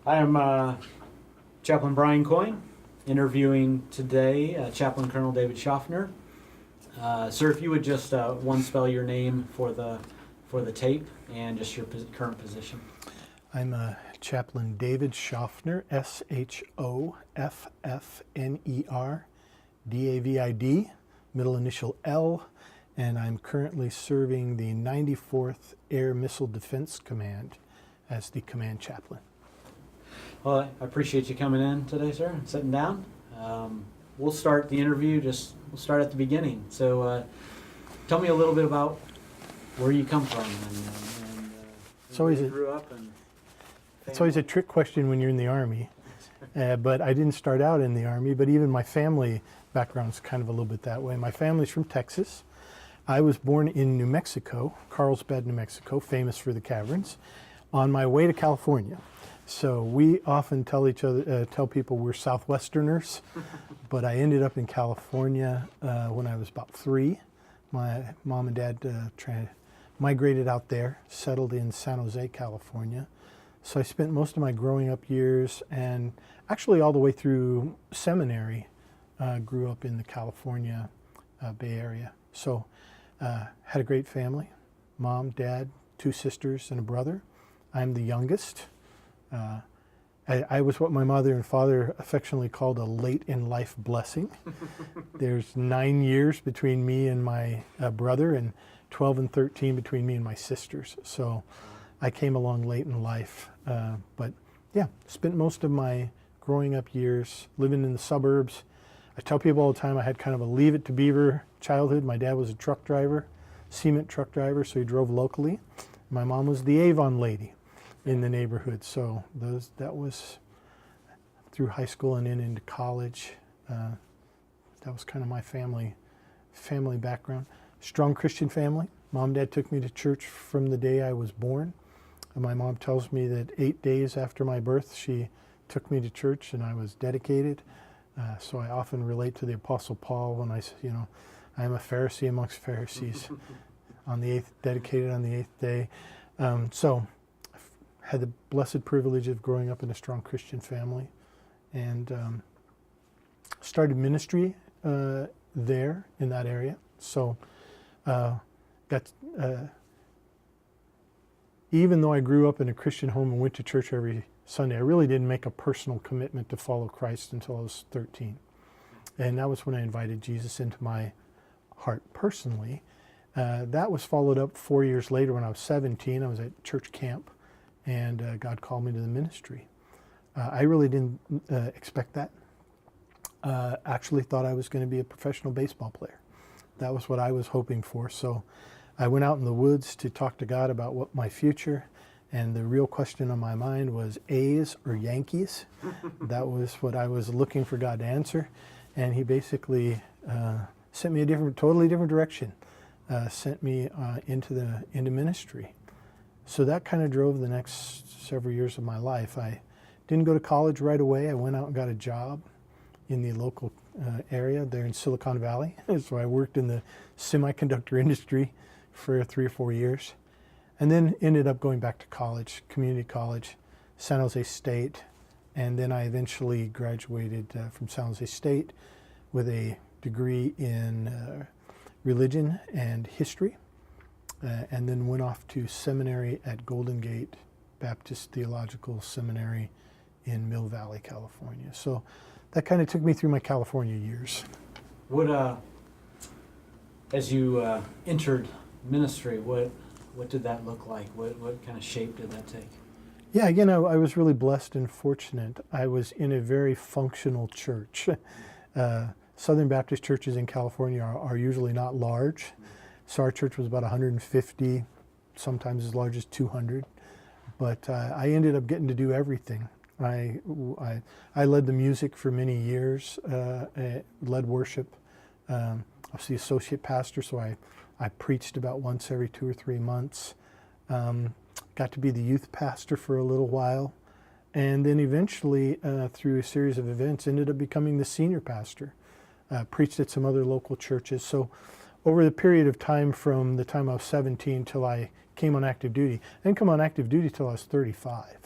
I am Chaplain Brian Koyn, interviewing today Chaplain Colonel David Shoffner. Sir, if you would just one spell your name for the tape and just your current position. I'm Chaplain David Shoffner, Shoffner, David, middle initial L, and I'm currently serving the 94th Air Missile Defense Command as the command chaplain. Well, I appreciate you coming in today, sir, and sitting down. We'll start the interview, we'll start at the beginning. So tell me a little bit about where you come from and where you grew up. It's always a trick question when you're in the Army, but I didn't start out in the Army, but even my family background's kind of a little bit that way. My family's from Texas. I was born in New Mexico, Carlsbad, New Mexico, famous for the caverns, on my way to California. So we often tell people we're Southwesterners, but I ended up in California when I was about 3. My mom and dad migrated out there, settled in San Jose, California. So I spent most of my growing up years and actually all the way through seminary, grew up in the California Bay Area. So had a great family, mom, dad, 2 sisters and a brother. I'm the youngest. I was what my mother and father affectionately called a late in life blessing. There's 9 years between me and my brother and 12 and 13 between me and my sisters. So I came along late in life. But yeah, spent most of my growing up years living in the suburbs. I tell people all the time I had kind of a Leave It to Beaver childhood. My dad was a truck driver, cement truck driver, so he drove locally. My mom was the Avon lady in the neighborhood. So that was through high school and into college. That was kind of my family background. Strong Christian family. Mom and dad took me to church from the day I was born. And my mom tells me that 8 days after my birth, she took me to church and I was dedicated. So I often relate to the Apostle Paul when I say, I am a Pharisee amongst Pharisees, dedicated on the 8th day. So had the blessed privilege of growing up in a strong Christian family, and started ministry there in that area. So even though I grew up in a Christian home and went to church every Sunday, I really didn't make a personal commitment to follow Christ until I was 13. And that was when I invited Jesus into my heart personally. That was followed up 4 years later when I was 17. I was at church camp, and God called me to the ministry. I really didn't expect that. Actually thought I was going to be a professional baseball player. That was what I was hoping for. So I went out in the woods to talk to God about what my future, and the real question on my mind was A's or Yankees. That was what I was looking for God to answer. And he basically sent me a totally different direction, sent me into ministry. So that kind of drove the next several years of my life. I didn't go to college right away. I went out and got a job in the local area there in Silicon Valley. So I worked in the semiconductor industry for 3 or 4 years, and then ended up going back to college, community college, San Jose State, and then I eventually graduated from San Jose State with a degree in religion and history. And then went off to seminary at Golden Gate Baptist Theological Seminary in Mill Valley, California. So that kind of took me through my California years. As you entered ministry, what did that look like? What kind of shape did that take? Yeah, again, I was really blessed and fortunate. I was in a very functional church. Southern Baptist churches in California are usually not large. So our church was about 150, sometimes as large as 200. But I ended up getting to do everything. I led the music for many years, led worship. I was the associate pastor, so I preached about once every 2 or 3 months. Got to be the youth pastor for a little while. And then eventually, through a series of events, ended up becoming the senior pastor. Preached at some other local churches. So over the period of time from the time I was 17 till I came on active duty, I didn't come on active duty till I was 35.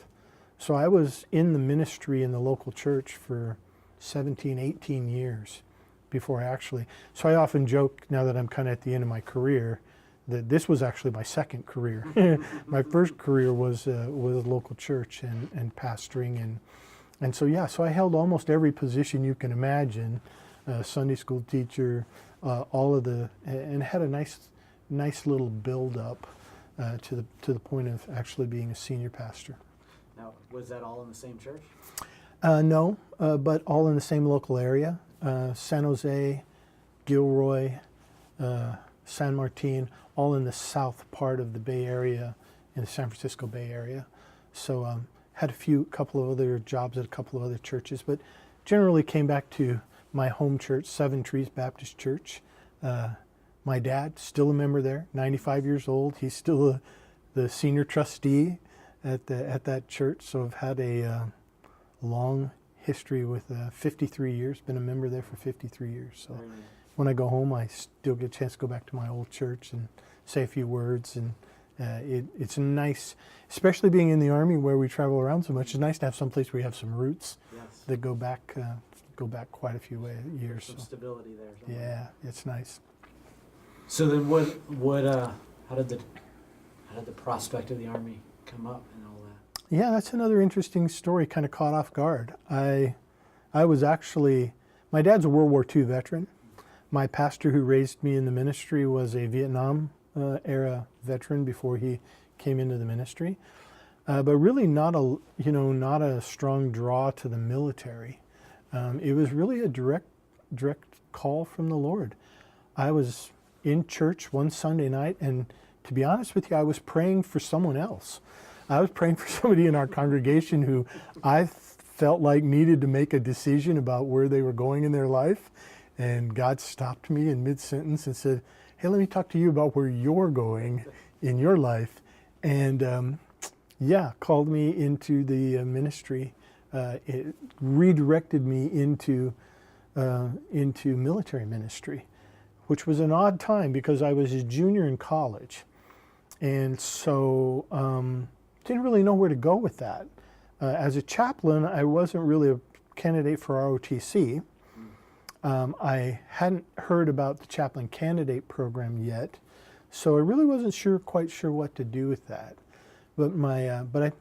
So I was in the ministry in the local church for 17, 18 years before so I often joke now that I'm kind of at the end of my career that this was actually my second career. My first career was local church and pastoring and so yeah, so I held almost every position you can imagine, Sunday school teacher, all of and had a nice little build up to the point of actually being a senior pastor. Now, was that all in the same church? No, but all in the same local area. San Jose, Gilroy, San Martin, all in the south part of the Bay Area, in the San Francisco Bay Area. So had couple of other jobs at a couple of other churches, but generally came back to my home church, Seven Trees Baptist Church. My dad, still a member there, 95 years old. He's still the senior trustee at that church. So I've had a long history with 53 years, been a member there for 53 years. So when I go home, I still get a chance to go back to my old church and say a few words. And it's nice, especially being in the Army where we travel around so much, it's nice to have some place where you have some roots that go back quite a few years. Some stability there. Somewhere. Yeah, it's nice. So then how did the prospect of the Army come up and all that? Yeah, that's another interesting story, kind of caught off guard. I was actually, my dad's a World War II veteran. My pastor who raised me in the ministry was a Vietnam era veteran before he came into the ministry. But really not a strong draw to the military. It was really a direct call from the Lord. I was in church one Sunday night, and to be honest with you, I was praying for someone else. I was praying for somebody in our congregation who I felt like needed to make a decision about where they were going in their life. And God stopped me in mid-sentence and said, hey, let me talk to you about where you're going in your life. And called me into the ministry. It redirected me into military ministry, which was an odd time because I was a junior in college. And so didn't really know where to go with that. As a chaplain, I wasn't really a candidate for ROTC. I hadn't heard about the chaplain candidate program yet, so I really wasn't quite sure what to do with that. But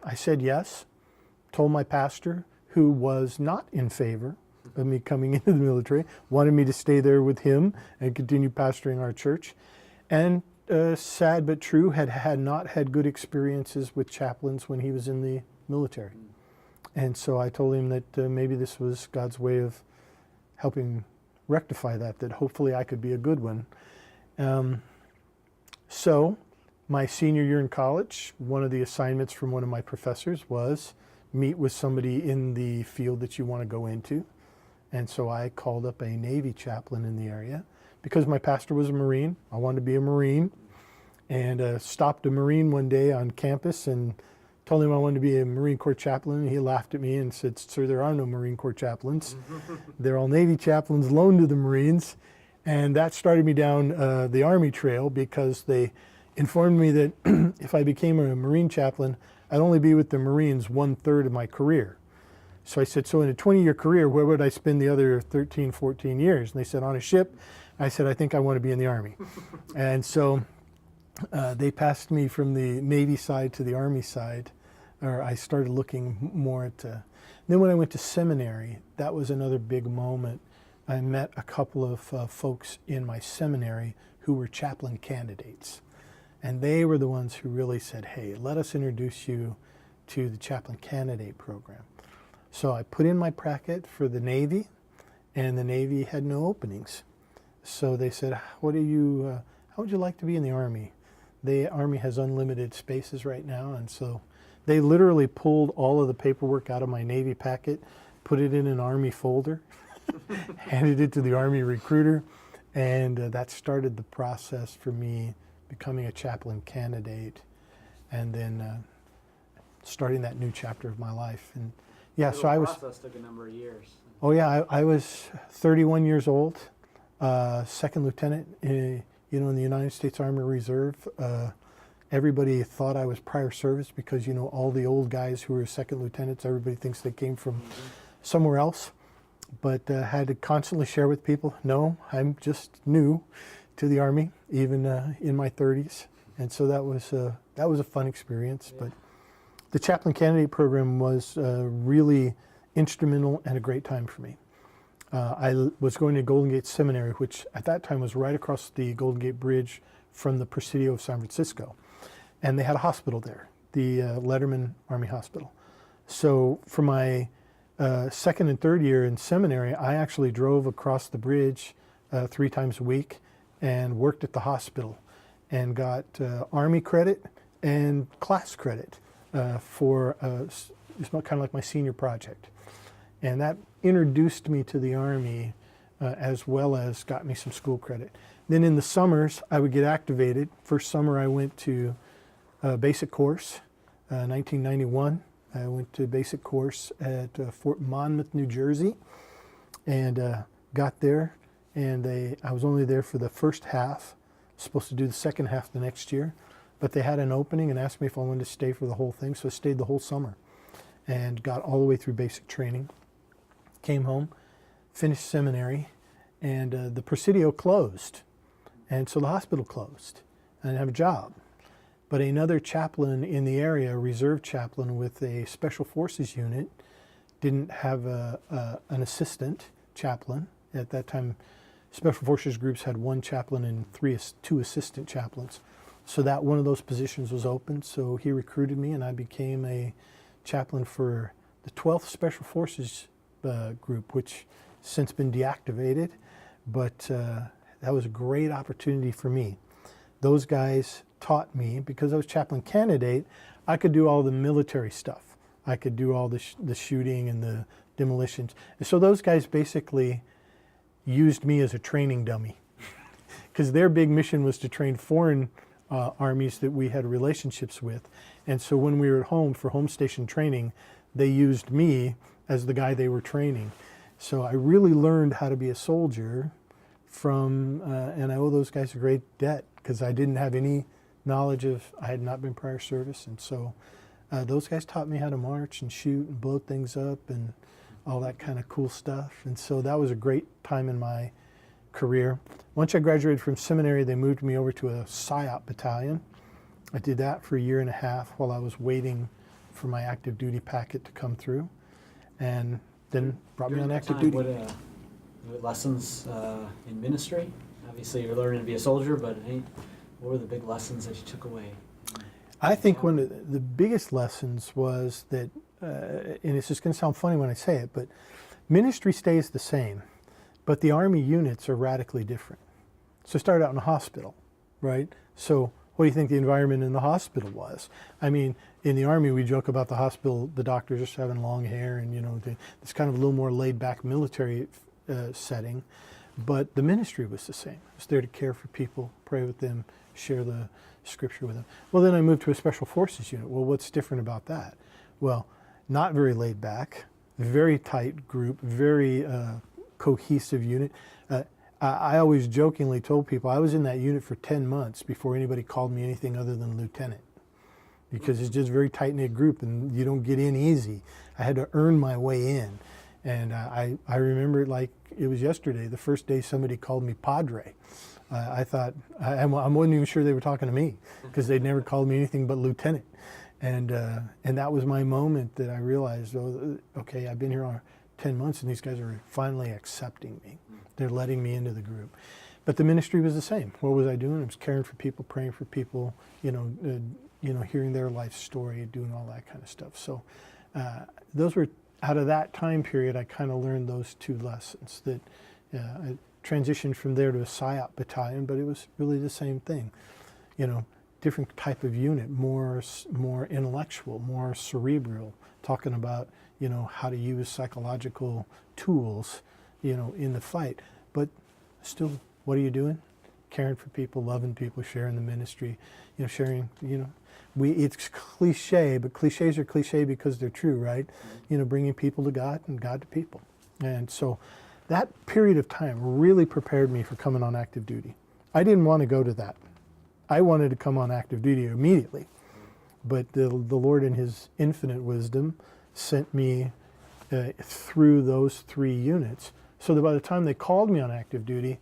I said yes, told my pastor, who was not in favor of me coming into the military, wanted me to stay there with him and continue pastoring our church. And sad but true, had not had good experiences with chaplains when he was in the military. And so I told him that maybe this was God's way of helping rectify that hopefully I could be a good one. So my senior year in college, one of the assignments from one of my professors was meet with somebody in the field that you want to go into. And so I called up a Navy chaplain in the area because my pastor was a Marine. I wanted to be a Marine, and stopped a Marine one day on campus and told him I wanted to be a Marine Corps chaplain. He laughed at me and said, sir, there are no Marine Corps chaplains. They're all Navy chaplains loaned to the Marines. And that started me down the Army trail because they informed me that if I became a Marine chaplain, I'd only be with the Marines 1/3 of my career. So I said, so in a 20-year career, where would I spend the other 13, 14 years? And they said, on a ship. I said, I think I want to be in the Army. And so they passed me from the Navy side to the Army side, or I started looking more at, then when I went to seminary, that was another big moment. I met a couple of folks in my seminary who were chaplain candidates. And they were the ones who really said, hey, let us introduce you to the chaplain candidate program. So I put in my bracket for the Navy, and the Navy had no openings. So they said, how would you like to be in the Army? The Army has unlimited spaces right now. And so they literally pulled all of the paperwork out of my Navy packet, put it in an Army folder, handed it to the Army recruiter, and that started the process for me becoming a chaplain candidate, and then starting that new chapter of my life. And yeah, so I was. The process took a number of years. Oh yeah, I was 31 years old, second lieutenant, in the United States Army Reserve. Everybody thought I was prior service because, you know, all the old guys who were second lieutenants, everybody thinks they came from somewhere else. But had to constantly share with people, no, I'm just new to the Army, even in my 30s. And so that was a fun experience. But the chaplain candidate program was really instrumental and a great time for me. I was going to Golden Gate Seminary, which at that time was right across the Golden Gate Bridge from the Presidio of San Francisco. And they had a hospital there, the Letterman Army Hospital. So for my second and third year in seminary, I actually drove across the bridge 3 times a week and worked at the hospital and got Army credit and class credit for it's kind of like my senior project. And that introduced me to the Army as well as got me some school credit. Then in the summers, I would get activated. First summer I went to basic course, 1991. I went to basic course at Fort Monmouth, New Jersey, and got there. And I was only there for the first half. Supposed to do the second half the next year, but they had an opening and asked me if I wanted to stay for the whole thing. So I stayed the whole summer and got all the way through basic training. Came home, finished seminary, and the Presidio closed. And so the hospital closed. I didn't have a job. But another chaplain in the area, a reserve chaplain with a special forces unit, didn't have an assistant chaplain. At that time, special forces groups had 1 chaplain and 2 assistant chaplains. So that one of those positions was open. So he recruited me and I became a chaplain for the 12th Special Forces group, which since been deactivated. But that was a great opportunity for me. Those guys taught me, because I was chaplain candidate, I could do all the military stuff. I could do all the shooting and the demolitions. And so those guys basically used me as a training dummy, because their big mission was to train foreign armies that we had relationships with. And so when we were at home for home station training, they used me as the guy they were training. So I really learned how to be a soldier from, and I owe those guys a great debt, because I didn't have any knowledge of, I had not been prior service. And so those guys taught me how to march and shoot and blow things up and all that kind of cool stuff. And so that was a great time in my career. Once I graduated from seminary, they moved me over to a PSYOP battalion. I did that for 1.5 years while I was waiting for my active duty packet to come through, and then brought me on active duty. What lessons in ministry? Obviously you're learning to be a soldier, but what were the big lessons that you took away? I think one of the biggest lessons was that, and it's just going to sound funny when I say it, but ministry stays the same, but the Army units are radically different. So I started out in a hospital, right? So what do you think the environment in the hospital was? I mean, in the Army, we joke about the hospital, the doctors just having long hair and, you know, it's kind of a little more laid back military setting, but the ministry was the same. I was there to care for people, pray with them, share the scripture with them. Well, then I moved to a special forces unit. Well, what's different about that? Well, not very laid back, very tight group, very cohesive unit. I always jokingly told people I was in that unit for 10 months before anybody called me anything other than lieutenant, because it's just a very tight-knit group and you don't get in easy. I had to earn my way in. And I remember it like it was yesterday, the first day somebody called me Padre. I thought, I wasn't even sure they were talking to me, because they'd never called me anything but lieutenant. And that was my moment that I realized, oh, okay, I've been here 10 months and these guys are finally accepting me. They're letting me into the group. But the ministry was the same. What was I doing? I was caring for people, praying for people, hearing their life story, doing all that kind of stuff. So those were, out of that time period, I kind of learned those 2 lessons. That I transitioned from there to a PSYOP battalion, but it was really the same thing. You know, different type of unit, more intellectual, more cerebral, talking about, you know, how to use psychological tools, you know, in the fight. But still, what are you doing? Caring for people, loving people, sharing the ministry, you know, sharing, you know. It's cliche, but cliches are cliche because they're true, right? You know, bringing people to God and God to people. And so that period of time really prepared me for coming on active duty. I didn't want to go to that. I wanted to come on active duty immediately. But the Lord in his infinite wisdom sent me through those 3 units. So that by the time they called me on active duty,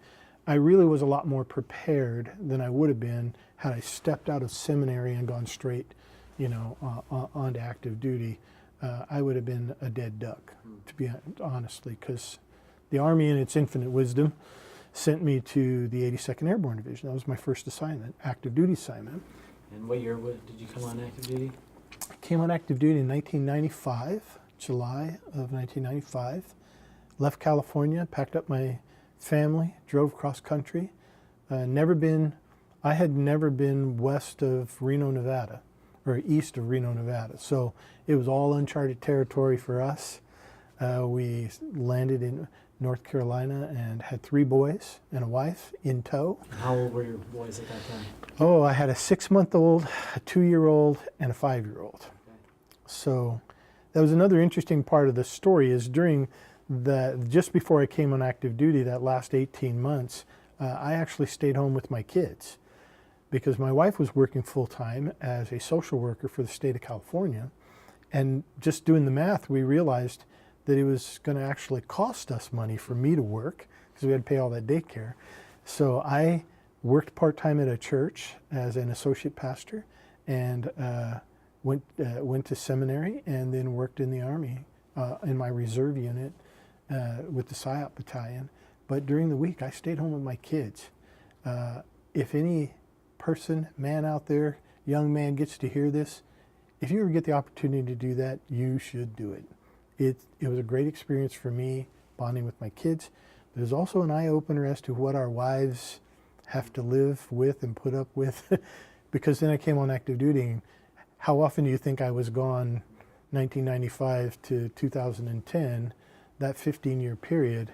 I really was a lot more prepared than I would have been had I stepped out of seminary and gone straight, onto active duty. I would have been a dead duck, to be honestly, because the Army in its infinite wisdom sent me to the 82nd Airborne Division. That was my first assignment, active duty assignment. And what year did you come on active duty? I came on active duty in 1995, July of 1995. Left California, packed up my family, drove cross country. I had never been west of Reno, Nevada, or east of Reno, Nevada. So it was all uncharted territory for us. We landed in North Carolina and had 3 boys and a wife in tow. How old were your boys at that time? Oh, I had a 6-month-old, a 2-year-old, and a 5-year-old. Okay. So that was another interesting part of the story is just before I came on active duty, that last 18 months, I actually stayed home with my kids because my wife was working full-time as a social worker for the state of California. And just doing the math, we realized that it was going to actually cost us money for me to work because we had to pay all that daycare. So I worked part-time at a church as an associate pastor and went to seminary and then worked in the Army in my reserve unit with the PSYOP battalion. But during the week, I stayed home with my kids. If any man out there, young man, gets to hear this, if you ever get the opportunity to do that, you should do it. It was a great experience for me, bonding with my kids. But it was also an eye-opener as to what our wives have to live with and put up with. Because then I came on active duty. And how often do you think I was gone 1995 to 2010, that 15-year period?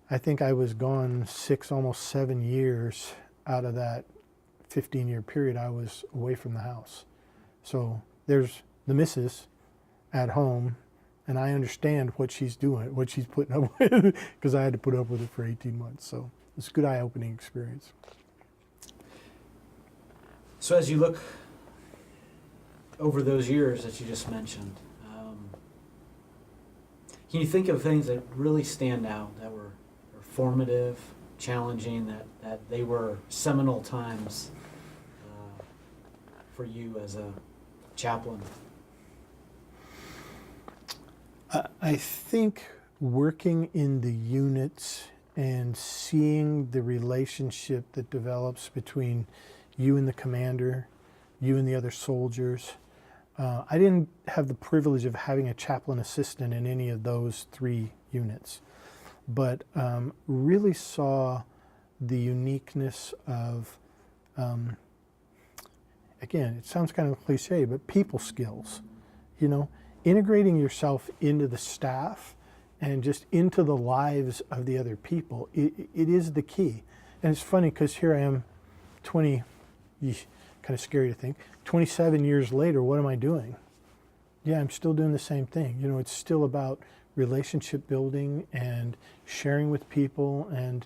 I think I was gone 6, almost 7 years out of that 15-year period I was away from the house. So there's the missus at home, and I understand what she's doing, what she's putting up with, because I had to put up with it for 18 months. So it's a good eye-opening experience. So as you look over those years that you just mentioned, can you think of things that really stand out, that were formative, challenging, that they were seminal times for you as a chaplain? I think working in the units and seeing the relationship that develops between you and the commander, you and the other soldiers. I didn't have the privilege of having a chaplain assistant in any of those 3 units, but really saw the uniqueness of, again, it sounds kind of cliche, but people skills, integrating yourself into the staff and just into the lives of the other people. It is the key. And it's funny because here I am 20, kind of scary to think, 27 years later, what am I doing? Yeah, I'm still doing the same thing. It's still about relationship building and sharing with people and,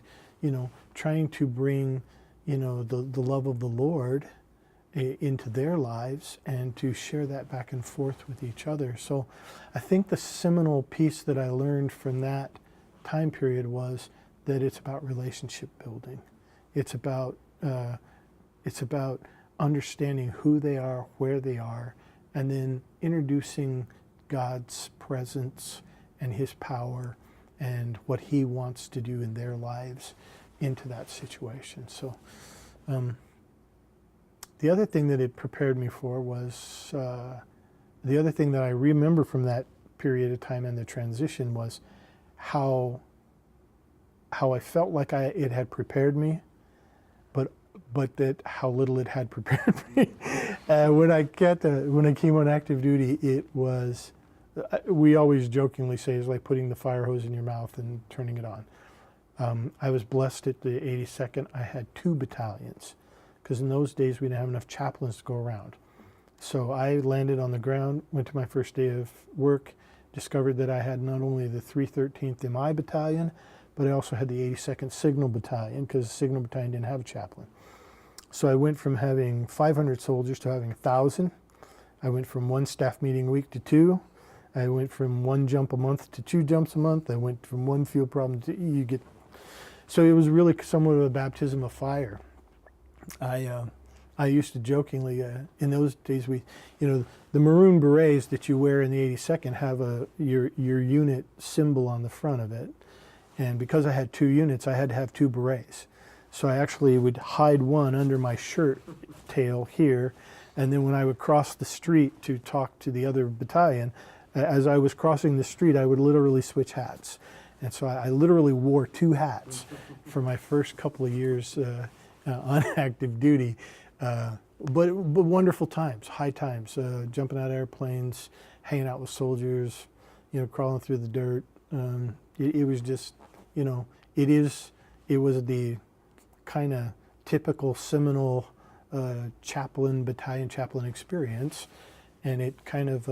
trying to bring, the love of the Lord into their lives and to share that back and forth with each other. So I think the seminal piece that I learned from that time period was that it's about relationship building. It's about understanding who they are, where they are, and then introducing God's presence and His power and what He wants to do in their lives into that situation. So the other thing that it prepared me for was, the other thing that I remember from that period of time and the transition was how I felt like it had prepared me, but that how little it had prepared me. When I came on active duty, it was, we always jokingly say, it's like putting the fire hose in your mouth and turning it on. I was blessed at the 82nd. I had 2 battalions, because in those days we didn't have enough chaplains to go around. So I landed on the ground, went to my first day of work, discovered that I had not only the 313th MI battalion, but I also had the 82nd Signal Battalion, because the Signal Battalion didn't have a chaplain. So I went from having 500 soldiers to having 1,000. I went from one staff meeting a week to two. I went from one jump a month to two jumps a month. I went from one field problem to you get. So it was really somewhat of a baptism of fire. I used to jokingly, in those days, the maroon berets that you wear in the 82nd have your unit symbol on the front of it. And because I had 2 units, I had to have 2 berets. So I actually would hide one under my shirt tail here. And then when I would cross the street to talk to the other battalion, as I was crossing the street, I would literally switch hats. And so I literally wore 2 hats for my first couple of years on active duty. But wonderful times, high times, jumping out of airplanes, hanging out with soldiers, crawling through the dirt. It was just, it was the kind of typical Seminole battalion chaplain experience. And it kind of,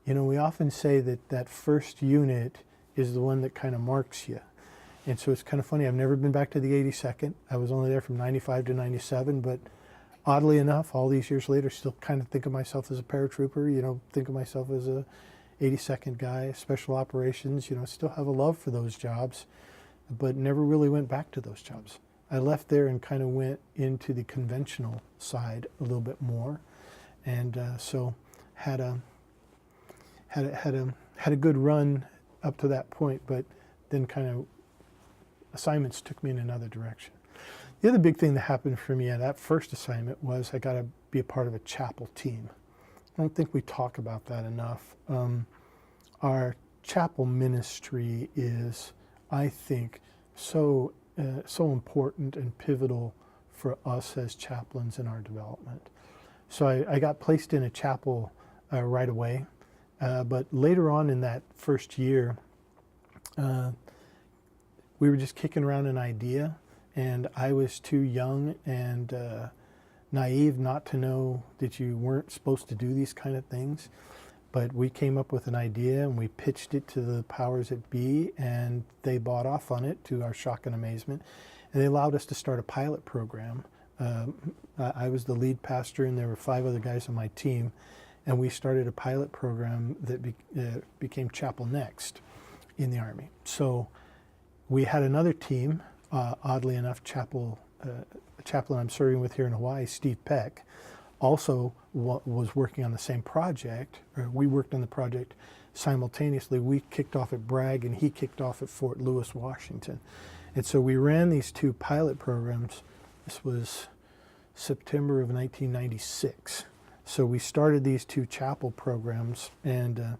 we often say that first unit is the one that kind of marks you. And so it's kind of funny, I've never been back to the 82nd. I was only there from 95 to 97, but oddly enough, all these years later, still kind of think of myself as a paratrooper, think of myself as a 82nd guy, special operations, still have a love for those jobs, but never really went back to those jobs. I left there and kind of went into the conventional side a little bit more, and so had a good run up to that point, but then kind of assignments took me in another direction. The other big thing that happened for me at that first assignment was I got to be a part of a chapel team. I don't think we talk about that enough. Our chapel ministry is, I think, so important and pivotal for us as chaplains in our development. So I got placed in a chapel right away, but later on in that first year, we were just kicking around an idea, and I was too young and naive not to know that you weren't supposed to do these kind of things. But we came up with an idea and we pitched it to the powers that be, and they bought off on it to our shock and amazement. And they allowed us to start a pilot program. I was the lead pastor and there were 5 other guys on my team, and we started a pilot program that became Chapel Next in the Army. So we had another team, oddly enough, chaplain I'm serving with here in Hawaii, Steve Peck, also was working on the same project, or we worked on the project simultaneously. We kicked off at Bragg and he kicked off at Fort Lewis, Washington. And so we ran these 2 pilot programs. This was September of 1996. So we started these 2 chapel programs, and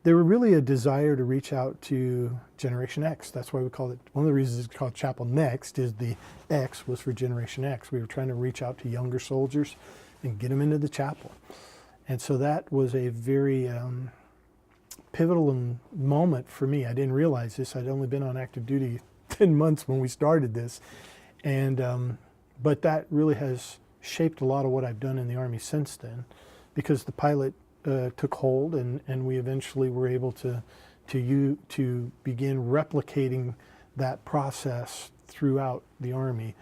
they were really a desire to reach out to Generation X. That's why we call it, one of the reasons it's called Chapel Next is the X was for Generation X. We were trying to reach out to younger soldiers and get them into the chapel. And so that was a very pivotal moment for me. I didn't realize this. I'd only been on active duty 10 months when we started this. And but that really has shaped a lot of what I've done in the Army since then, because the pilot took hold, and we eventually were able to begin replicating that process throughout the Army,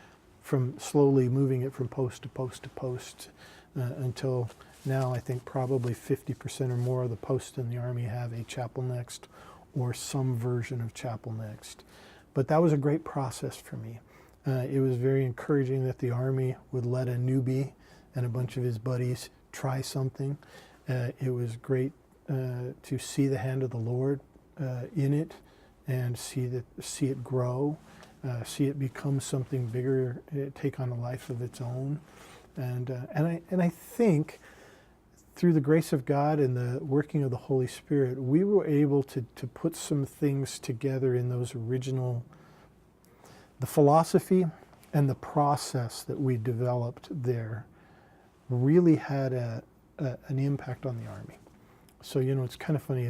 from slowly moving it from post to post to post until now I think probably 50% or more of the posts in the Army have a Chapel Next or some version of Chapel Next. But that was a great process for me. It was very encouraging that the Army would let a newbie and a bunch of his buddies try something. It was great to see the hand of the Lord in it, and see it grow, see it become something bigger, take on a life of its own, and I think through the grace of God and the working of the Holy Spirit, we were able to put some things together in those original, the philosophy and the process that we developed there really had an impact on the Army. So, it's kind of funny,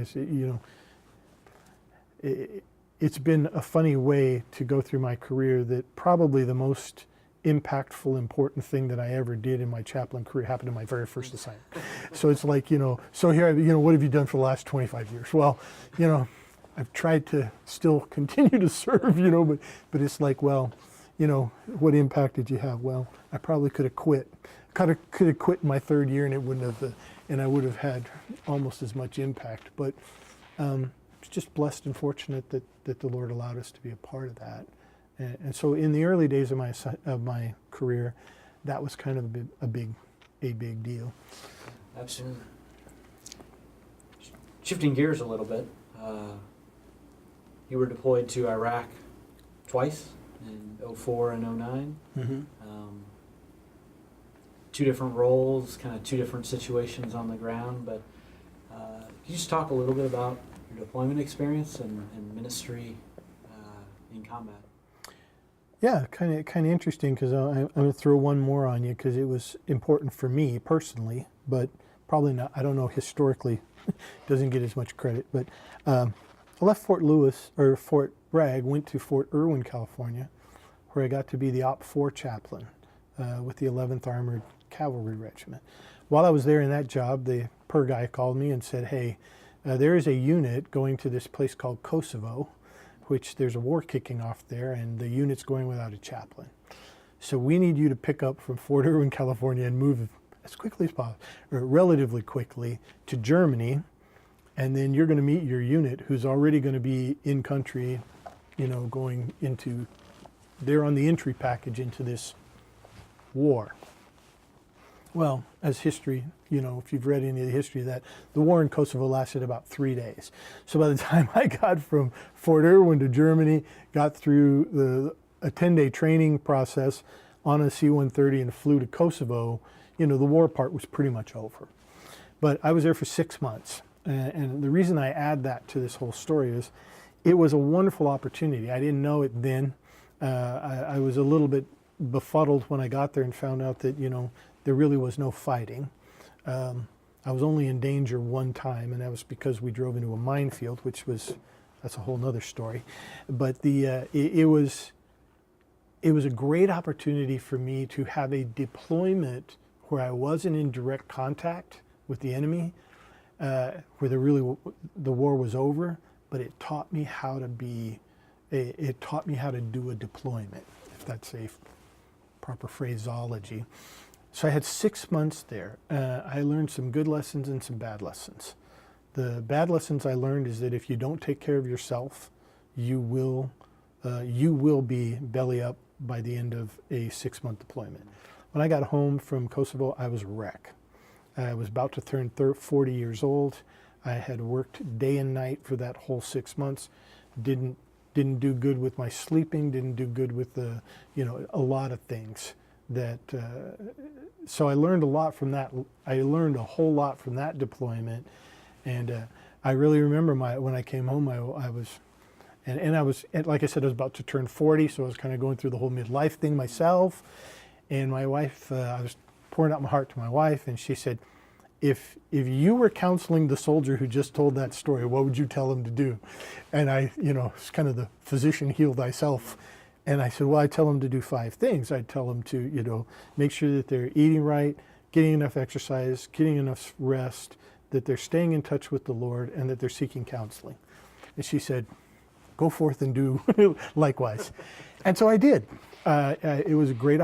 it's been a funny way to go through my career that probably the most impactful, important thing that I ever did in my chaplain career happened in my very first assignment. So it's like, so here, what have you done for the last 25 years? Well, I've tried to still continue to serve, but it's like, well, what impact did you have? Well, I probably could have quit. Could have quit in my third year, and it wouldn't have, and I would have had almost as much impact. But it's just blessed and fortunate that the Lord allowed us to be a part of that. And so, in the early days of my career, that was kind of a big deal. Absolutely. Shifting gears a little bit, you were deployed to Iraq twice in 04 and 09. Mm-hmm. Two different roles, kind of two different situations on the ground. But can you just talk a little bit about your deployment experience and ministry in combat? Yeah, kind of interesting, because I'm going to throw one more on you because it was important for me personally, but probably not. I don't know, historically, doesn't get as much credit. But I left Fort Bragg, went to Fort Irwin, California, where I got to be the Op 4 chaplain with the 11th Armored Cavalry Regiment. While I was there in that job, the PER guy called me and said, "Hey, there is a unit going to this place called Kosovo, which there's a war kicking off there, and the unit's going without a chaplain. So we need you to pick up from Fort Irwin, California, and move as quickly as possible, or relatively quickly, to Germany, and then you're going to meet your unit, who's already going to be in country, going into, they're on the entry package into this war." Well, as history, if you've read any of the history of that, the war in Kosovo lasted about 3 days. So by the time I got from Fort Irwin to Germany, got through a 10-day training process on a C-130 and flew to Kosovo, the war part was pretty much over. But I was there for 6 months. And the reason I add that to this whole story is it was a wonderful opportunity. I didn't know it then. I was a little bit befuddled when I got there and found out that, there really was no fighting. I was only in danger one time, and that was because we drove into a minefield, that's a whole nother story. But it was a great opportunity for me to have a deployment where I wasn't in direct contact with the enemy, where the war was over, but it taught me how to do a deployment, if that's a proper phraseology. So I had 6 months there. I learned some good lessons and some bad lessons. The bad lessons I learned is that if you don't take care of yourself, you will be belly up by the end of a 6-month deployment. When I got home from Kosovo, I was a wreck. I was about to turn 40 years old. I had worked day and night for that whole 6 months. Didn't do good with my sleeping. Didn't do good with a lot of things. So I learned a lot from that. I learned a whole lot from that deployment, and I really remember when I came home. I was, like I said, I was about to turn 40, so I was kind of going through the whole midlife thing myself. And my wife, I was pouring out my heart to my wife, and she said, "If you were counseling the soldier who just told that story, what would you tell him to do?" And I, it's kind of the physician heal thyself. And I said, well, I tell them to do 5 things. I tell them to, make sure that they're eating right, getting enough exercise, getting enough rest, that they're staying in touch with the Lord, and that they're seeking counseling. And she said, go forth and do likewise. And so I did. It was a great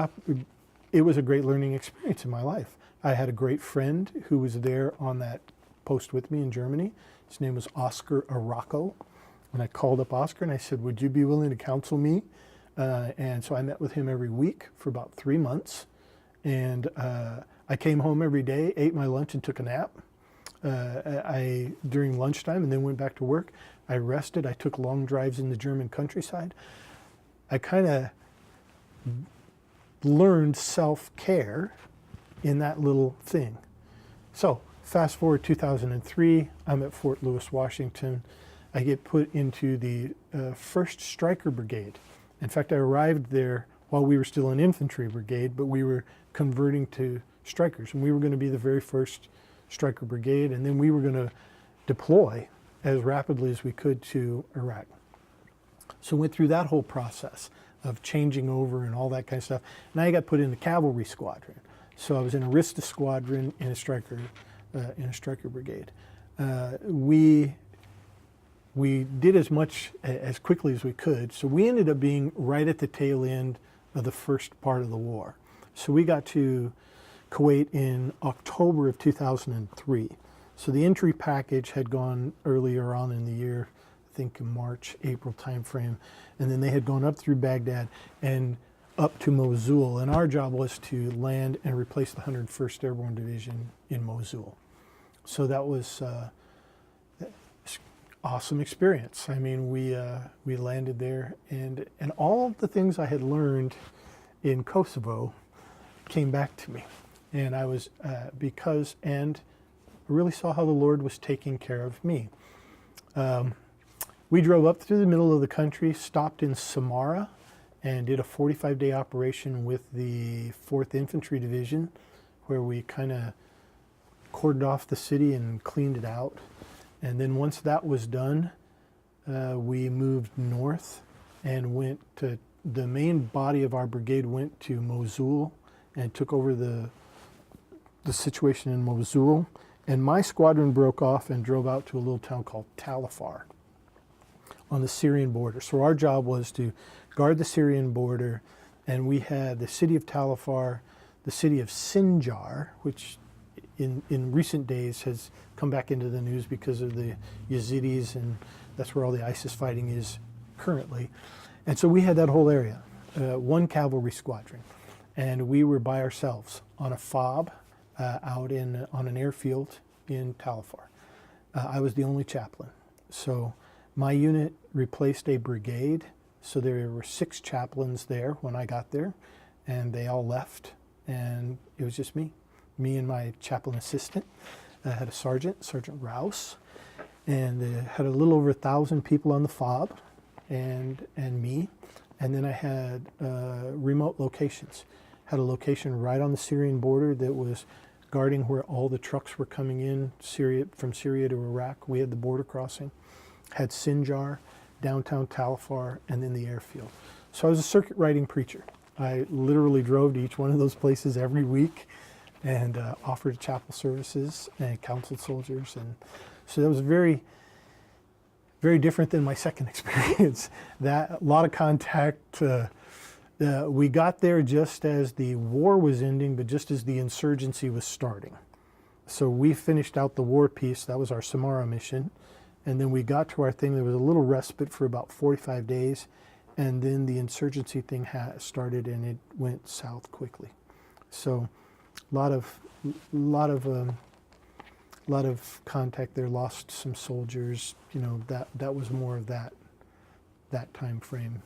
learning experience in my life. I had a great friend who was there on that post with me in Germany. His name was Oscar Arauco. And I called up Oscar and I said, would you be willing to counsel me? And so I met with him every week for about 3 months. And I came home every day, ate my lunch, and took a nap during lunchtime, and then went back to work. I rested. I took long drives in the German countryside. I kind of learned self-care in that little thing. So fast forward 2003, I'm at Fort Lewis, Washington. I get put into the 1st Stryker Brigade. In fact, I arrived there while we were still an infantry brigade, but we were converting to Strykers, and we were going to be the very first Stryker Brigade, and then we were going to deploy as rapidly as we could to Iraq. So went through that whole process of changing over and all that kind of stuff. And I got put in the cavalry squadron. So I was in a Arista squadron in a Stryker brigade. We did as much as quickly as we could. So we ended up being right at the tail end of the first part of the war. So we got to Kuwait in October of 2003. So the entry package had gone earlier on in the year, I think in March, April timeframe, and then they had gone up through Baghdad and up to Mosul, and our job was to land and replace the 101st Airborne Division in Mosul. So that was awesome experience. I mean, we landed there, and all the things I had learned in Kosovo came back to me, and I was and I really saw how the Lord was taking care of me. We drove up through the middle of the country, stopped in Samara, and did a 45-day operation with the 4th Infantry Division, where we kind of cordoned off the city and cleaned it out. And then once that was done, we moved north and went to, the main body of our brigade went to Mosul and took over the situation in Mosul. And my squadron broke off and drove out to a little town called Talafar on the Syrian border. So our job was to guard the Syrian border, and we had the city of Talafar, the city of Sinjar, which in recent days has come back into the news because of the Yazidis, and that's where all the ISIS fighting is currently. And so we had that whole area, one cavalry squadron, and we were by ourselves on a fob out on an airfield in Talafar. I was the only chaplain. So my unit replaced a brigade, so there were 6 chaplains there when I got there, and they all left, and it was just me and my chaplain assistant. I had a sergeant, Sergeant Rouse, and had a little over 1,000 people on the fob, and me. And then I had remote locations. Had a location right on the Syrian border that was guarding where all the trucks were coming in from Syria to Iraq. We had the border crossing. Had Sinjar, downtown Talafar, and then the airfield. So I was a circuit riding preacher. I literally drove to each one of those places every week and offered chapel services and counseled soldiers. And so that was very, very different than my second experience. A lot of contact. We got there just as the war was ending, but just as the insurgency was starting. So we finished out the war piece. That was our Samara mission. And then we got to our thing. There was a little respite for about 45 days. And then the insurgency thing started, and it went south quickly. So a lot of contact there. Lost some soldiers. You know, that was more of that time frame,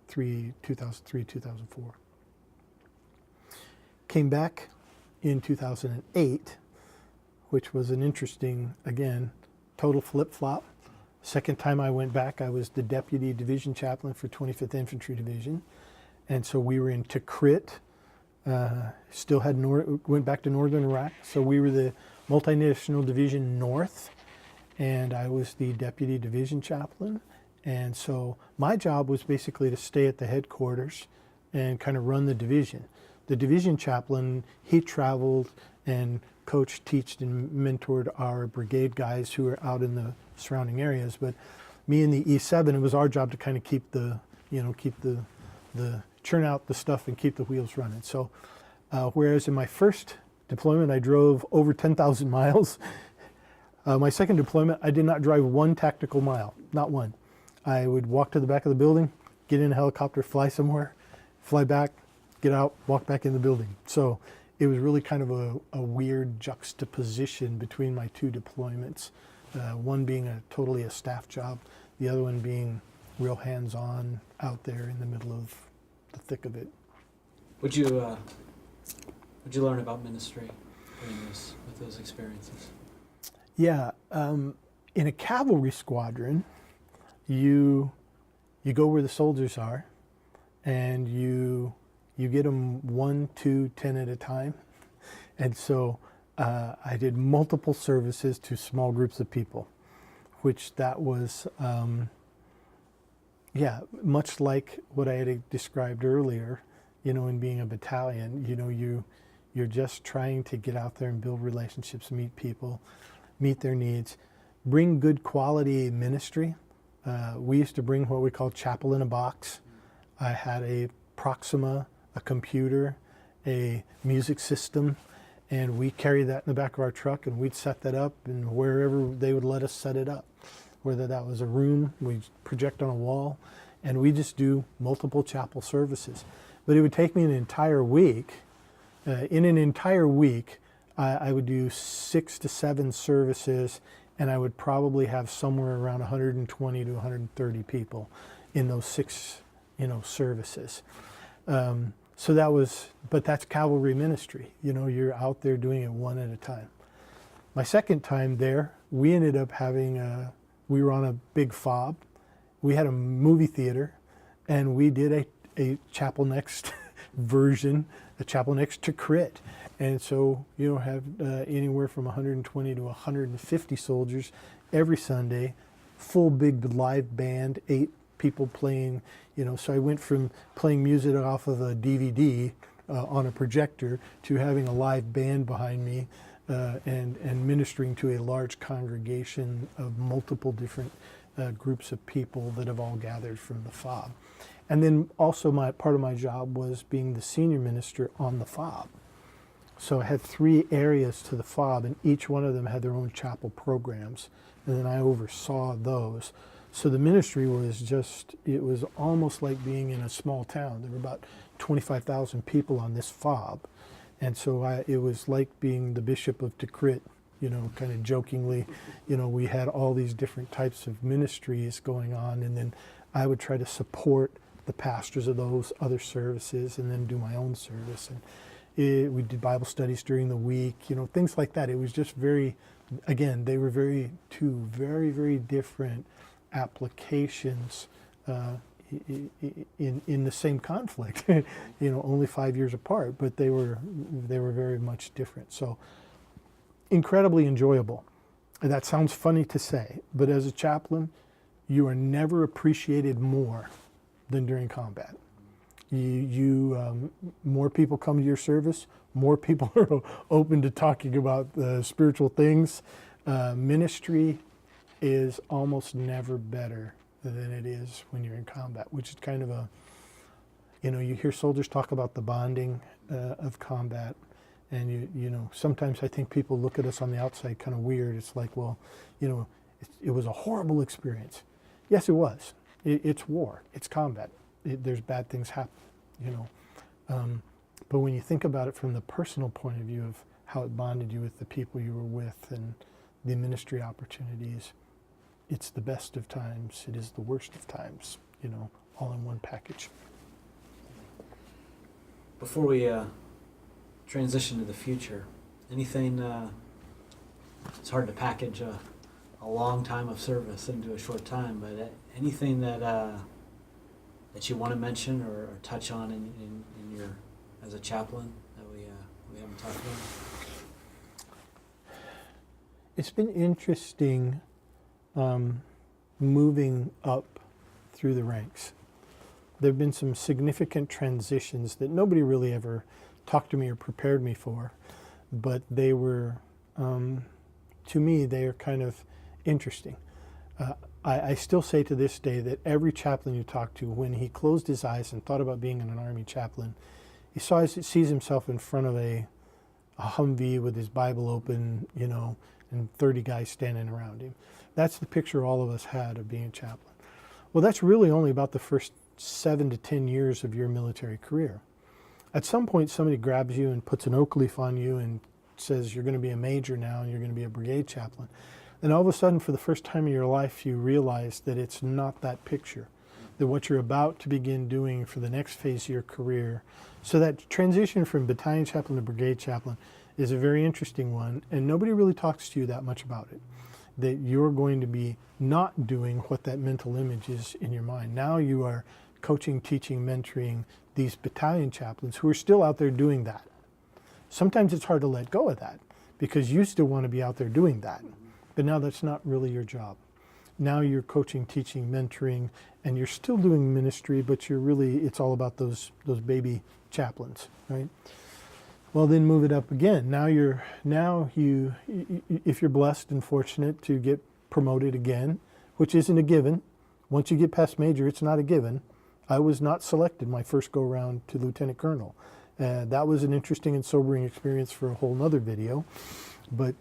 2003, 2004. Came back in 2008, which was an interesting, again, total flip-flop. Second time I went back, I was the deputy division chaplain for 25th Infantry Division. And so we were in Tikrit, went back to northern Iraq. So we were the multinational division north, and I was the deputy division chaplain. And so my job was basically to stay at the headquarters and kind of run the division. The division chaplain, he traveled and coached, taught, and mentored our brigade guys who were out in the surrounding areas. But me and the E7, it was our job to kind of keep the churn out the stuff and keep the wheels running. So whereas in my first deployment I drove over 10,000 miles, my second deployment I did not drive one tactical mile, not one. I would walk to the back of the building, get in a helicopter, fly somewhere, fly back, get out, walk back in the building. So it was really kind of a weird juxtaposition between my 2 deployments. One being totally a staff job, the other one being real hands-on out there in the middle of the thick of it. What'd you learn about ministry with those experiences? Yeah, in a cavalry squadron, you go where the soldiers are, and you get them 1, 2, 10 at a time. And so I did multiple services to small groups of people, which that was, much like what I had described earlier, in being a battalion. You're just trying to get out there and build relationships, meet people, meet their needs, bring good quality ministry. We used to bring what we call chapel in a box. I had a Proxima, a computer, a music system, and we carried that in the back of our truck, and we'd set that up and wherever they would let us set it up. Whether that was a room, we'd project on a wall, and we just do multiple chapel services. But it would take me an entire week. In an entire week, I would do 6 to 7 services, and I would probably have somewhere around 120 to 130 people in those 6, services. So that was, but that's cavalry ministry. You're out there doing it one at a time. My second time there, we ended up having we were on a big fob. We had a movie theater, and we did a chapel next version, a chapel next to crit. And so, have anywhere from 120 to 150 soldiers every Sunday, full big live band, 8 people playing, so I went from playing music off of a DVD on a projector to having a live band behind me and ministering to a large congregation of multiple different groups of people that have all gathered from the FOB. And then also part of my job was being the senior minister on the FOB. So I had 3 areas to the FOB, and each one of them had their own chapel programs, and then I oversaw those. So the ministry was it was almost like being in a small town. There were about 25,000 people on this FOB. And so it was like being the bishop of Tikrit, kind of jokingly. We had all these different types of ministries going on, and then I would try to support the pastors of those other services and then do my own service. And we did Bible studies during the week, things like that. It was just again, they were two very, very different applications in the same conflict, only 5 years apart, but they were very much different. So incredibly enjoyable. And that sounds funny to say, but as a chaplain, you are never appreciated more than during combat. More people come to your service, more people are open to talking about spiritual things. Ministry is almost never better than it is when you're in combat, which is kind of you hear soldiers talk about the bonding of combat, and sometimes I think people look at us on the outside kind of weird. It's like, well, it was a horrible experience. Yes, it was. It's war. It's combat. There's bad things happen, but when you think about it from the personal point of view of how it bonded you with the people you were with and the ministry opportunities, it's the best of times, it is the worst of times, all in one package. Before we transition to the future, anything, it's hard to package a long time of service into a short time, but anything that you want to mention or touch on in your, as a chaplain that we haven't talked about? It's been interesting moving up through the ranks. There have been some significant transitions that nobody really ever talked to me or prepared me for, but they were, to me, they are kind of interesting. I still say to this day that every chaplain you talk to, when he closed his eyes and thought about being an Army chaplain, he sees himself in front of a Humvee with his Bible open, and 30 guys standing around him. That's the picture all of us had of being a chaplain. Well, that's really only about the first 7 to 10 years of your military career. At some point, somebody grabs you and puts an oak leaf on you and says you're going to be a major now and you're going to be a brigade chaplain. And all of a sudden, for the first time in your life, you realize that it's not that picture, that what you're about to begin doing for the next phase of your career. So that transition from battalion chaplain to brigade chaplain is a very interesting one, and nobody really talks to you that much about it, that you're going to be not doing what that mental image is in your mind. Now you are coaching, teaching, mentoring these battalion chaplains who are still out there doing that. Sometimes it's hard to let go of that because you still want to be out there doing that. But now that's not really your job. Now you're coaching, teaching, mentoring, and you're still doing ministry, but it's all about those baby chaplains, right? Well, then move it up again. Now you, if you're blessed and fortunate to get promoted again, which isn't a given. Once you get past major, it's not a given. I was not selected my first go round to lieutenant colonel. That was an interesting and sobering experience for a whole nother video. But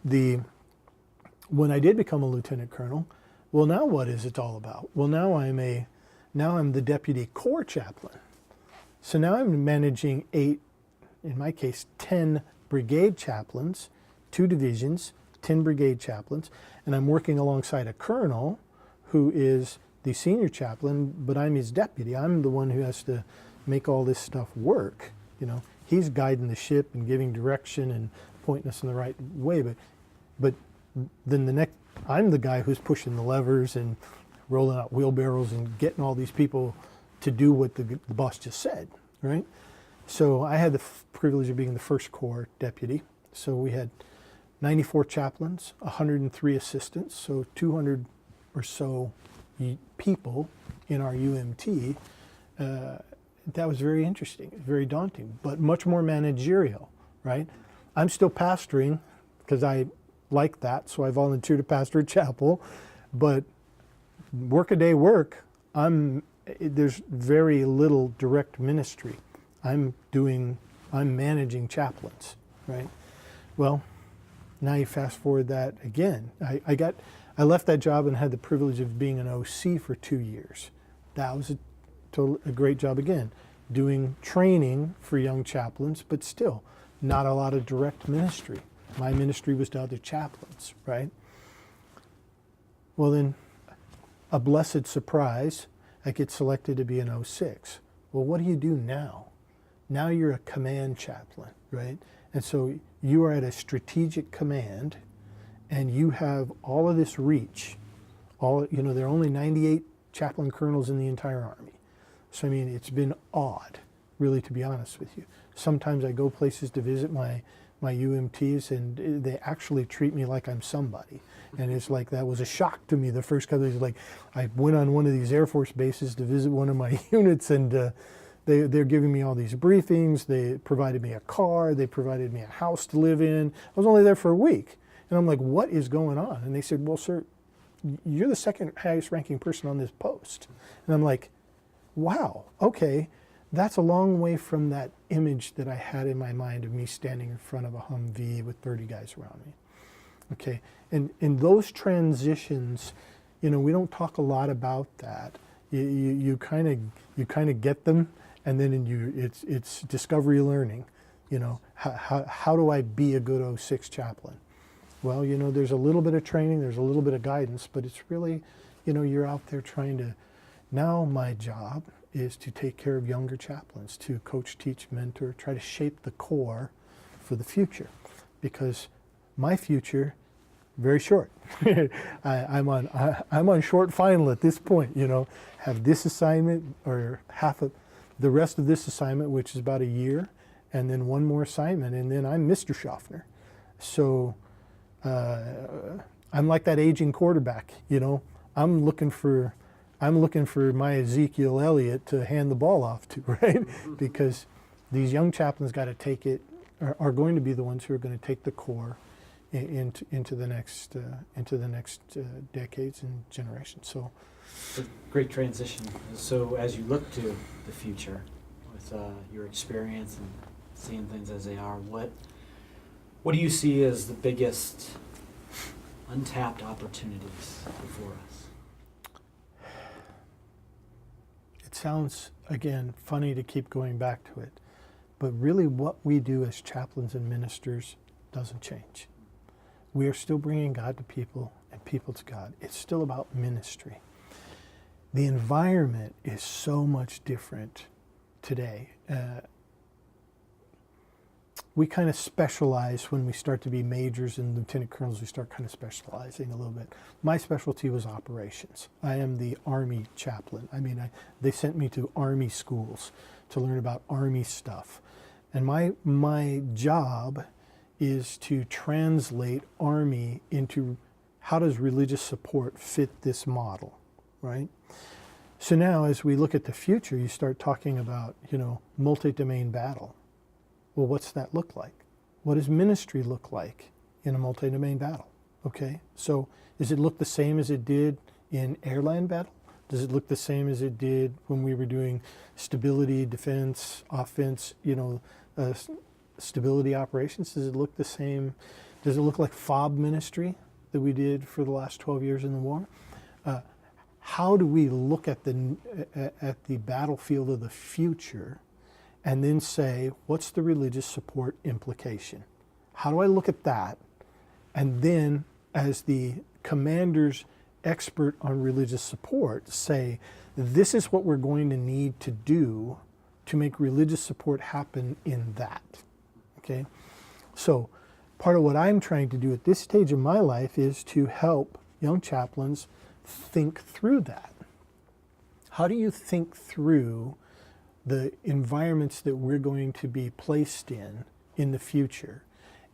when I did become a lieutenant colonel, well, now what is it all about? Well, now I'm the deputy corps chaplain. So now I'm managing 8, in my case, 10 brigade chaplains, 2 divisions, 10 brigade chaplains, and I'm working alongside a colonel who is the senior chaplain, but I'm his deputy. I'm the one who has to make all this stuff work. You know, he's guiding the ship and giving direction and pointing us in the right way, but then I'm the guy who's pushing the levers and rolling out wheelbarrows and getting all these people to do what the boss just said, right? So I had the privilege of being the first corps deputy. So we had 94 chaplains, 103 assistants, so 200 or so people in our UMT. That was very interesting, very daunting, but much more managerial, right? I'm still pastoring because I like that, so I volunteered to pastor a chapel, but workaday work, there's very little direct ministry. I'm managing chaplains, right? Well, now you fast forward that again. I left that job and had the privilege of being an OC for 2 years. That was a great job again, doing training for young chaplains, but still not a lot of direct ministry. My ministry was to other chaplains, right? Well then, a blessed surprise, I get selected to be an 06. Well, what do you do now? Now you're a command chaplain, right? And so you are at a strategic command and you have all of this reach. There are only 98 chaplain colonels in the entire Army. So, I mean, it's been odd, really, to be honest with you. Sometimes I go places to visit my UMTs and they actually treat me like I'm somebody. And it's like, that was a shock to me the first couple of days. Like, I went on one of these Air Force bases to visit one of my units and they're giving me all these briefings. They provided me a car. They provided me a house to live in. I was only there for a week. And I'm like, what is going on? And they said, well, sir, you're the second highest ranking person on this post. And I'm like, wow, okay. That's a long way from that image that I had in my mind of me standing in front of a Humvee with 30 guys around me. Okay, and in those transitions, we don't talk a lot about that. You kind of get them, and then it's discovery learning. How do I be a good 06 chaplain? Well, there's a little bit of training, there's a little bit of guidance, but it's really, you're out there trying to. Now my job is to take care of younger chaplains, to coach, teach, mentor, try to shape the core for the future, because my future, very short. I'm on short final at this point. Have this assignment or half of the rest of this assignment, which is about a year, and then one more assignment, and then I'm Mr. Shoffner. So I'm like that aging quarterback. I'm looking for my Ezekiel Elliott to hand the ball off to, right? Because these young chaplains got to take it, are going to be the ones who are going to take the core into the next decades and generations. So, it's a great transition. So, as you look to the future, with your experience and seeing things as they are, what do you see as the biggest untapped opportunities before us? It sounds, again, funny to keep going back to it, but really what we do as chaplains and ministers doesn't change. We are still bringing God to people and people to God. It's still about ministry. The environment is so much different today. We kind of specialize when we start to be majors and lieutenant colonels. We start kind of specializing a little bit. My specialty was operations. I am the Army chaplain. I mean, they sent me to Army schools to learn about Army stuff. And my job is to translate Army into how does religious support fit this model, right? So now as we look at the future, you start talking about, multi-domain battle. Well, what's that look like? What does ministry look like in a multi-domain battle? Okay, so does it look the same as it did in airland battle? Does it look the same as it did when we were doing stability, defense, offense, stability operations? Does it look the same? Does it look like FOB ministry that we did for the last 12 years in the war? How do we look at the battlefield of the future and then say, what's the religious support implication? How do I look at that? And then, as the commander's expert on religious support, say, this is what we're going to need to do to make religious support happen in that. Okay? So, part of what I'm trying to do at this stage of my life is to help young chaplains think through that. How do you think through the environments that we're going to be placed in the future,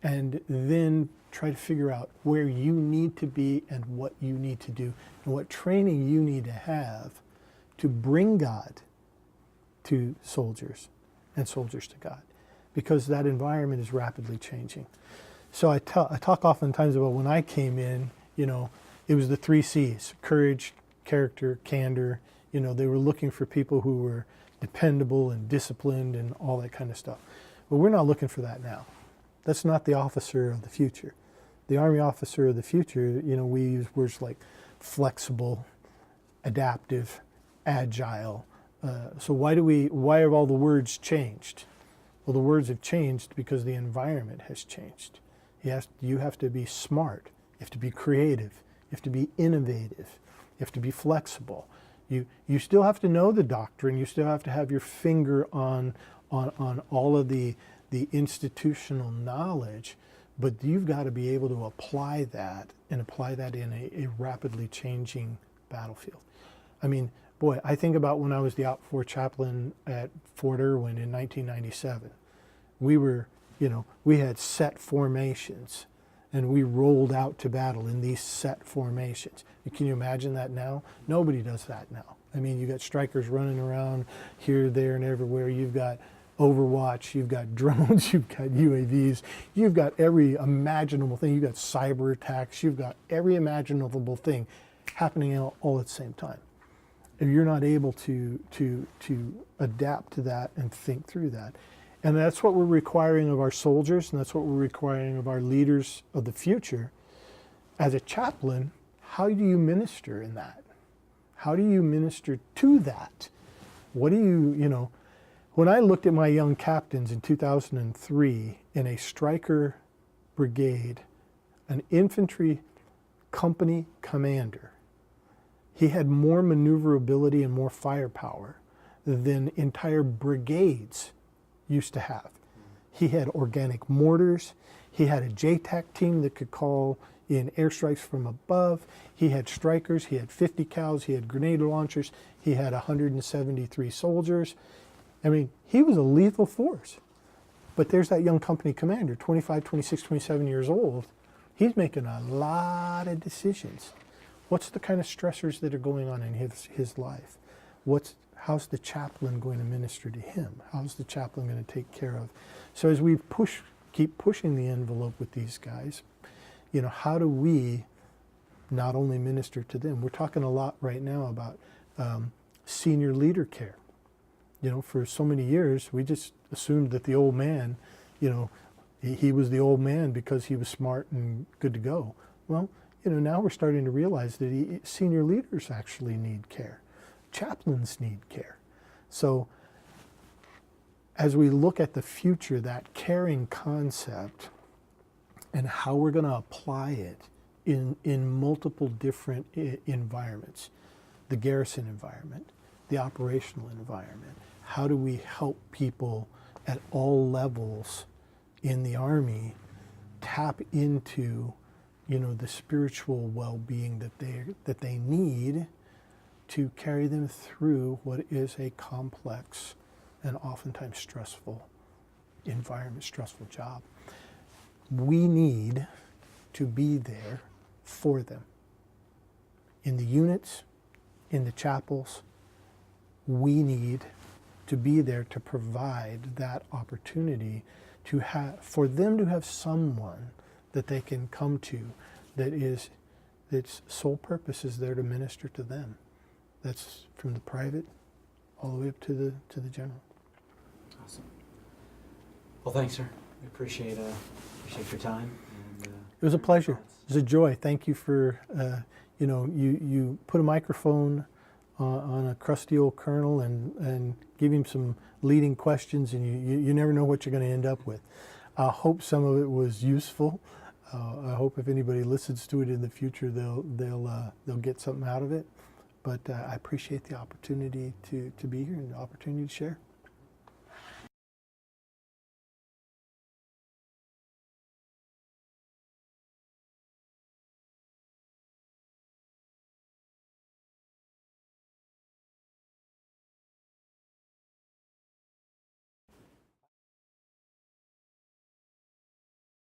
and then try to figure out where you need to be and what you need to do and what training you need to have to bring God to soldiers and soldiers to God, because that environment is rapidly changing. So I talk oftentimes about when I came in, it was the 3 C's: courage, character, candor. They were looking for people who were dependable and disciplined and all that kind of stuff. But we're not looking for that now. That's not the officer of the future. The Army officer of the future, we use words like flexible, adaptive, agile. So why have all the words changed? Well, the words have changed because the environment has changed. You have to be smart. You have to be creative. You have to be innovative. You have to be flexible. You still have to know the doctrine. You still have to have your finger on all of the institutional knowledge, but you've got to be able to apply that in a rapidly changing battlefield. I mean, boy, I think about when I was the OPFOR chaplain at Fort Irwin in 1997. We had set formations, and we rolled out to battle in these set formations. Can you imagine that now? Nobody does that now. I mean, you got strikers running around here, there, and everywhere. You've got Overwatch, you've got drones, you've got UAVs, you've got every imaginable thing. You've got cyber attacks, you've got every imaginable thing happening all at the same time. If you're not able to adapt to that and think through that. And that's what we're requiring of our soldiers, and that's what we're requiring of our leaders of the future. As a chaplain, how do you minister in that? How do you minister to that? What do you, when I looked at my young captains in 2003 in a striker brigade, an infantry company commander, he had more maneuverability and more firepower than entire brigades used to have. He had organic mortars. He had a JTAC team that could call in airstrikes from above. He had strikers. He had 50 cals. He had grenade launchers. He had 173 soldiers. I mean, he was a lethal force. But there's that young company commander, 25, 26, 27 years old. He's making a lot of decisions. What's the kind of stressors that are going on in his life? How's the chaplain going to minister to him? How's the chaplain going to take care of? So as we keep pushing the envelope with these guys, how do we not only minister to them? We're talking a lot right now about senior leader care. For so many years, we just assumed that the old man, he was the old man because he was smart and good to go. Well, now we're starting to realize that senior leaders actually need care. Chaplains need care. So as we look at the future, that caring concept and how we're going to apply it in multiple different environments, the garrison environment, the operational environment, how do we help people at all levels in the Army tap into the spiritual well-being that they need to carry them through what is a complex and oftentimes stressful environment, stressful job. We need to be there for them. In the units, in the chapels, we need to be there to provide that opportunity for them to have someone that they can come to that's sole purpose is there to minister to them. that's from the private all the way up to the general. Awesome. Well, thanks, sir. We appreciate your time. And, It was a pleasure. thoughts. It was a joy. Thank you for, you put a microphone on a crusty old colonel and give him some leading questions, and you never know what you're going to end up with. I hope some of it was useful. I hope if anybody listens to it in the future, they'll get something out of it. But I appreciate the opportunity to be here and the opportunity to share.